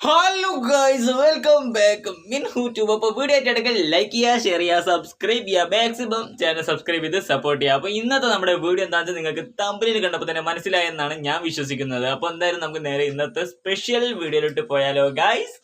Hello guys, welcome back മിൻഹു tube. അപ്പോൾ video ആയിട്ട് ലൈക്ക് ചെയ്യുക, ഷെയർ ചെയ്യുക, സബ്സ്ക്രൈബ് ചെയ്യുക, മാക്സിമം ചാനൽ സബ്സ്ക്രൈബ് ചെയ്ത് സപ്പോർട്ട് ചെയ്യുക. അപ്പോൾ ഇന്നത്തെ നമ്മുടെ വീഡിയോ എന്താണെന്ന് വെച്ചാൽ നിങ്ങൾക്ക് തമ്പനിയിൽ കണ്ടപ്പോൾ തന്നെ മനസ്സിലായെന്നാണ് ഞാൻ വിശ്വസിക്കുന്നത്. അപ്പോൾ എന്തായാലും നമുക്ക് നേരെ ഇന്നത്തെ സ്പെഷ്യൽ വീഡിയോയിലോട്ട് പോയാലോ ഗൈസ്.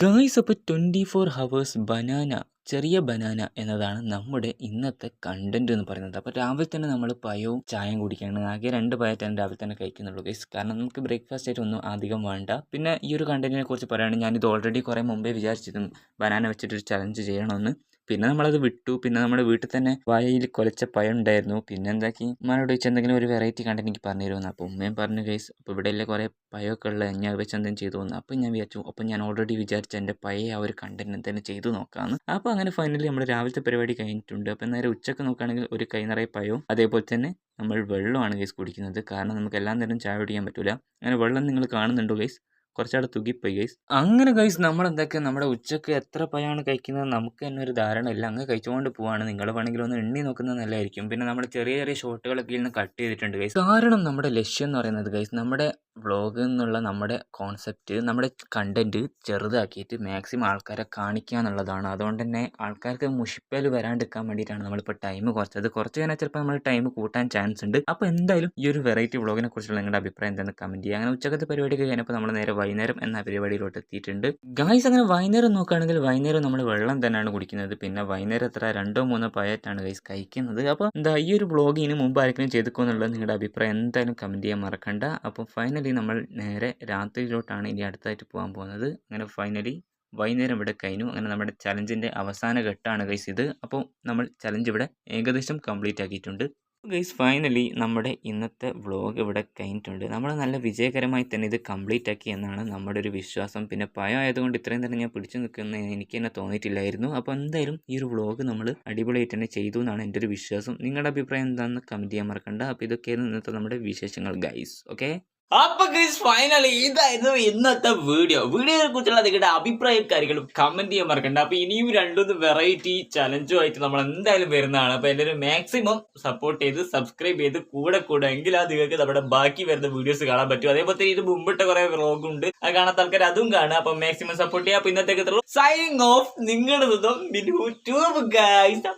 ഗൈസ്, അപ്പോൾ 24 ഹവേഴ്സ് ബനാന, ചെറിയ ബനാന എന്നതാണ് നമ്മുടെ ഇന്നത്തെ കണ്ടന്റ് എന്ന് പറയുന്നത്. അപ്പോൾ രാവിലെ തന്നെ നമ്മൾ പഴവും ചായയും കുടിക്കുകയാണ്. ആകെ 2 പഴത്താണ് രാവിലെ തന്നെ കഴിക്കുന്നുള്ളൂ ഗൈസ്, കാരണം നമുക്ക് ബ്രേക്ക്ഫാസ്റ്റ് ആയിട്ട് ഒന്നും അധികം വേണ്ട. പിന്നെ ഈ ഒരു കണ്ടന്റിനെ കുറിച്ച് പറയുകയാണെങ്കിൽ ഞാനിത് ഓൾറെഡി കുറേ മുമ്പേ വിചാരിച്ചിരുന്നു ബനാന വെച്ചിട്ടൊരു ചലഞ്ച് ചെയ്യണമെന്ന്. പിന്നെ നമ്മളത് വിട്ടു. പിന്നെ നമ്മുടെ വീട്ടിൽ തന്നെ വായയിൽ കുലച്ച പഴം ഉണ്ടായിരുന്നു. പിന്നെ എന്താക്കി ഉമ്മാനോട് വെച്ച് എന്തെങ്കിലും ഒരു വെറൈറ്റി കണ്ടന്റ് എനിക്ക് പറഞ്ഞു തരുമെന്ന്. അപ്പോൾ ഉമ്മയും പറഞ്ഞു ഗൈസ്, അപ്പോൾ ഇവിടെ എല്ലാം കുറേ പഴമൊക്കെ ഉള്ള ഞാൻ വെച്ച് എന്തെങ്കിലും ചെയ്തു വന്നു. അപ്പോൾ ഞാൻ വിചാരിച്ചു, അപ്പോൾ ഞാൻ ഓൾറെഡി വിചാരിച്ച എൻ്റെ പഴയ ആ ഒരു കണ്ടന്റ് എന്തെങ്കിലും ചെയ്തു നോക്കാമെന്ന്. അപ്പോൾ അങ്ങനെ ഫൈനലി നമ്മൾ രാവിലത്തെ പരിപാടി കഴിഞ്ഞിട്ടുണ്ട്. അപ്പോൾ നേരെ ഉച്ചക്ക് നോക്കുകയാണെങ്കിൽ ഒരു കൈ നിറയെ പഴവും അതേപോലെ തന്നെ നമ്മൾ വെള്ളമാണ് ഗൈസ് കുടിക്കുന്നത്. കാരണം നമുക്ക് എല്ലാ നേരം ചായ കുടിക്കാൻ പറ്റില്ല. അങ്ങനെ വെള്ളം നിങ്ങൾ കാണുന്നുണ്ടോ ഗൈസ്? കുറച്ചവിടെ തുകിപ്പോയി ഗൈസ്. അങ്ങനെ ഗൈസ് നമ്മളെന്തൊക്കെ നമ്മുടെ ഉച്ചക്ക് എത്ര പഴമാണ് കഴിക്കുന്നത് നമുക്ക് തന്നെ ഒരു ധാരണ ഇല്ല. അങ്ങ് കഴിച്ചുകൊണ്ട് പോവാണ്. നിങ്ങൾ വേണമെങ്കിൽ ഒന്ന് എണ്ണി നോക്കുന്നത് നല്ലതായിരിക്കും. പിന്നെ നമ്മുടെ ചെറിയ ചെറിയ ഷോട്ടുകളൊക്കെ ഇരുന്ന് കട്ട് ചെയ്തിട്ടുണ്ട് ഗൈസ്. കാരണം നമ്മുടെ ലക്ഷ്യം എന്ന് പറയുന്നത് ഗൈസ്, നമ്മുടെ വ്ളോഗ് എന്നുള്ള നമ്മുടെ കോൺസെപ്റ്റ്, നമ്മുടെ കണ്ടന്റ് ചെറുതാക്കിയിട്ട് മാക്സിമം ആൾക്കാരെ കാണിക്കുക എന്നുള്ളതാണ്. അതുകൊണ്ട് തന്നെ ആൾക്കാർക്ക് മുഷിപ്പൽ വരാണ്ടിരിക്കാൻ വേണ്ടിയിട്ടാണ് നമ്മളിപ്പോൾ ടൈം കുറച്ചത്. കുറച്ച് കഴിഞ്ഞാൽ ചിലപ്പോൾ നമ്മൾ ടൈം കൂട്ടാൻ ചാൻസ് ഉണ്ട്. അപ്പോൾ എന്തായാലും ഈ ഒരു വെറൈറ്റി വ്ളോഗിനെ കുറിച്ചുള്ള നിങ്ങളുടെ അഭിപ്രായം എന്താണെന്ന് കമൻറ്റ് ചെയ്യുക. അങ്ങനെ ഉച്ചക്കത്തെ പരിപാടി കഴിഞ്ഞപ്പോൾ നമ്മൾ നേരെ വൈകുന്നേരം എന്ന പരിപാടിയിലോട്ട് എത്തിയിട്ടുണ്ട് ഗൈസ്. അങ്ങനെ വൈകുന്നേരം നോക്കുകയാണെങ്കിൽ വൈകുന്നേരം നമ്മൾ വെള്ളം തന്നെയാണ് കുടിക്കുന്നത്. പിന്നെ വൈകുന്നേരം എത്ര 2-3 പഴയറ്റാണ് ഗൈസ് കഴിക്കുന്നത്. അപ്പോൾ എന്താ ഈ ഒരു വ്ളോഗ് ഇതിന് മുമ്പ് ആർക്കെങ്കിലും ചെയ്തിക്കോ എന്നുള്ളത് നിങ്ങളുടെ അഭിപ്രായം എന്തായാലും കമൻറ്റ് ചെയ്യാൻ മറക്കണ്ട. അപ്പോൾ ഫൈനലി നമ്മൾ നേരെ രാത്രിയിലോട്ടാണ് ഇനി അടുത്തായിട്ട് പോകാൻ പോകുന്നത്. അങ്ങനെ ഫൈനലി വൈകുന്നേരം ഇവിടെ കഴിഞ്ഞു. അങ്ങനെ നമ്മുടെ ചലഞ്ചിൻ്റെ അവസാന ഘട്ടമാണ് ഗൈസ് ഇത്. അപ്പോൾ നമ്മൾ ചലഞ്ച് ഇവിടെ ഏകദേശം കംപ്ലീറ്റ് ആക്കിയിട്ടുണ്ട് ഗൈസ്. ഫൈനലി നമ്മുടെ ഇന്നത്തെ വ്ളോഗ് ഇവിടെ കഴിഞ്ഞിട്ടുണ്ട്. നമ്മൾ നല്ല വിജയകരമായി തന്നെ ഇത് കംപ്ലീറ്റ് ആക്കി എന്നാണ് നമ്മുടെ ഒരു വിശ്വാസം. പിന്നെ പഴം ആയതുകൊണ്ട് ഇത്രയും തന്നെ ഞാൻ പിടിച്ചു നിൽക്കുന്ന എനിക്ക് തന്നെ തോന്നിയിട്ടില്ലായിരുന്നു. അപ്പോൾ എന്തായാലും ഈ ഒരു വ്ളോഗ് നമ്മൾ അടിപൊളിയായിട്ട് തന്നെ ചെയ്തു എന്നാണ് എൻ്റെ ഒരു വിശ്വാസം. നിങ്ങളുടെ അഭിപ്രായം എന്താണെന്ന് കമൻറ്റ് ചെയ്യാൻ മറക്കണ്ട. അപ്പോൾ ഇതൊക്കെയായിരുന്നു ഇന്നത്തെ നമ്മുടെ വിശേഷങ്ങൾ ഗൈസ്. ഓക്കെ, അപ്പൊ ഗൈസ് ഫൈനലി ഇതായിരുന്നു ഇന്നത്തെ വീഡിയോയെ കുറിച്ചുള്ള നിങ്ങളുടെ അഭിപ്രായക്കാരികളും കമന്റ് ചെയ്യാൻ മറക്കണ്ട. അപ്പൊ ഇനിയും 2 വെറൈറ്റി ചലഞ്ചുമായിട്ട് നമ്മൾ എന്തായാലും വരുന്നതാണ്. അപ്പൊ എല്ലാവരും മാക്സിമം സപ്പോർട്ട് ചെയ്ത് സബ്സ്ക്രൈബ് ചെയ്ത് കൂടെ എങ്കിൽ അത് നിങ്ങൾക്ക് നമ്മുടെ ബാക്കി വരുന്ന വീഡിയോസ് കാണാൻ പറ്റും. അതേപോലെ തന്നെ ഇത് മുമ്പിട്ട കുറെ വ്ളോഗ് ഉണ്ട്, അത് കാണാത്ത ആൾക്കാർ അതും കാണുക. അപ്പൊ മാക്സിമം സപ്പോർട്ട് ചെയ്യുക. അപ്പൊ ഇന്നത്തേക്ക് സൈനിങ് ഓഫ് നിങ്ങളുടെ മിൻഹു ട്യൂബ് ഗൈസ്.